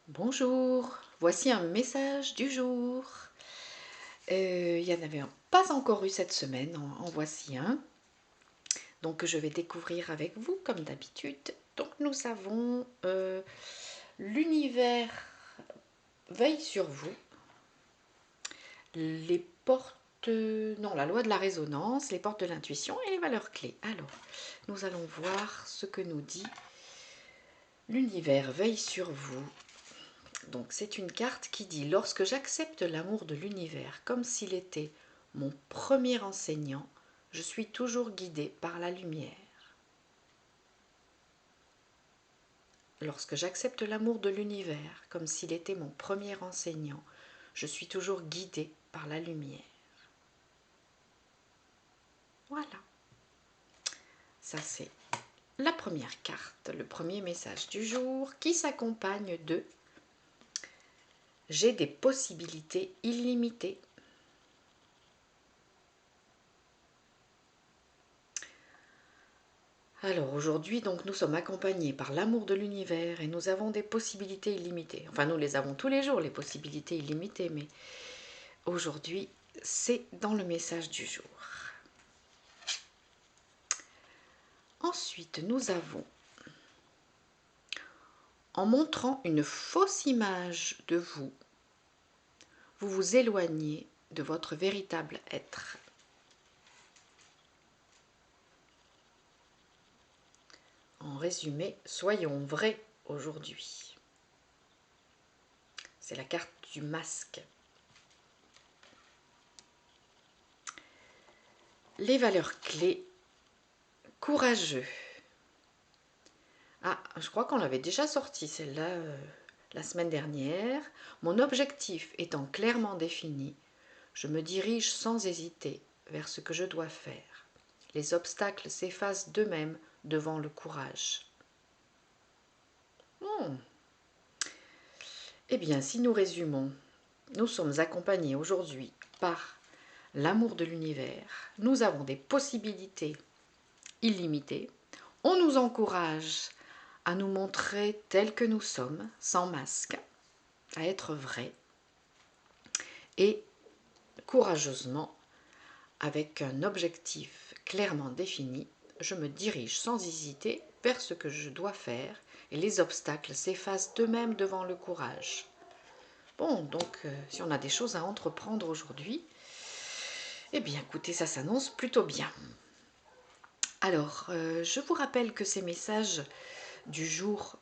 Bonjour, voici un message du jour. Il n'y en avait pas encore eu cette semaine, en voici un. Donc je vais découvrir avec vous comme d'habitude. Donc nous avons l'univers veille sur vous, les portes, non, la loi de la résonance, les portes de l'intuition et les valeurs clés. Alors, nous allons voir ce que nous dit l'univers veille sur vous. Donc c'est une carte qui dit « Lorsque j'accepte l'amour de l'univers comme s'il était mon premier enseignant, je suis toujours guidée par la lumière. » Lorsque j'accepte l'amour de l'univers comme s'il était mon premier enseignant, je suis toujours guidée par la lumière. Voilà. Ça c'est la première carte, le premier message du jour qui s'accompagne de « J'ai des possibilités illimitées ». Alors aujourd'hui, donc nous sommes accompagnés par l'amour de l'univers et nous avons des possibilités illimitées. Enfin, nous les avons tous les jours, les possibilités illimitées, mais aujourd'hui, c'est dans le message du jour. Ensuite, nous avons, en montrant une fausse image de vous, vous vous éloignez de votre véritable être. En résumé, soyons vrais aujourd'hui. C'est la carte du masque. Les valeurs clés, courageux. Ah, je crois qu'on l'avait déjà sorti celle-là la semaine dernière. Mon objectif étant clairement défini, je me dirige sans hésiter vers ce que je dois faire. Les obstacles s'effacent d'eux-mêmes devant le courage. Eh bien, si nous résumons, nous sommes accompagnés aujourd'hui par l'amour de l'univers. Nous avons des possibilités illimitées. On nous encourage à nous montrer tels que nous sommes, sans masque, à être vrais et courageusement, avec un objectif clairement défini, je me dirige sans hésiter vers ce que je dois faire et les obstacles s'effacent d'eux-mêmes devant le courage. Bon, donc si on a des choses à entreprendre aujourd'hui, eh bien écoutez, ça s'annonce plutôt bien. Alors, je vous rappelle que ces messages du jour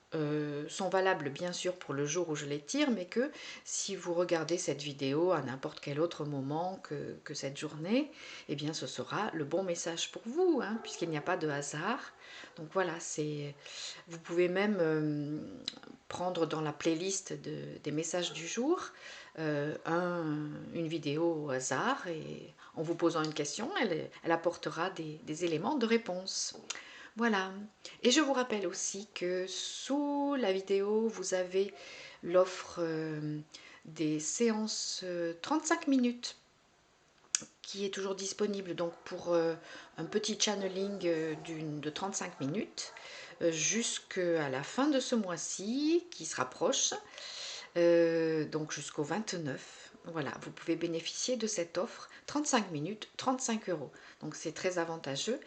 sont valables bien sûr pour le jour où je les tire, mais que si vous regardez cette vidéo à n'importe quel autre moment que cette journée, eh bien ce sera le bon message pour vous, hein, puisqu'il n'y a pas de hasard. Donc voilà, vous pouvez même prendre dans la playlist des messages du jour une vidéo au hasard et en vous posant une question, elle apportera des éléments de réponse. Voilà, et je vous rappelle aussi que sous la vidéo, vous avez l'offre des séances 35 minutes qui est toujours disponible donc pour un petit channeling de 35 minutes jusqu'à la fin de ce mois-ci qui se rapproche, donc jusqu'au 29. Voilà, vous pouvez bénéficier de cette offre 35 minutes, 35 €. Donc c'est très avantageux.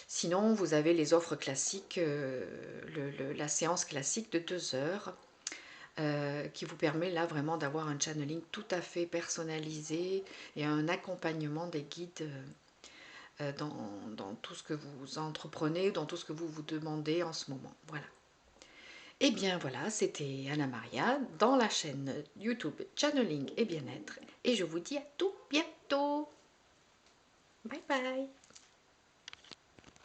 Sinon, vous avez les offres classiques, la séance classique de 2 heures qui vous permet là vraiment d'avoir un channeling tout à fait personnalisé et un accompagnement des guides dans tout ce que vous entreprenez, dans tout ce que vous vous demandez en ce moment. Voilà. Et bien voilà, c'était Anna Maria dans la chaîne YouTube Channeling et Bien-être. Et je vous dis à tout bientôt. Bye bye.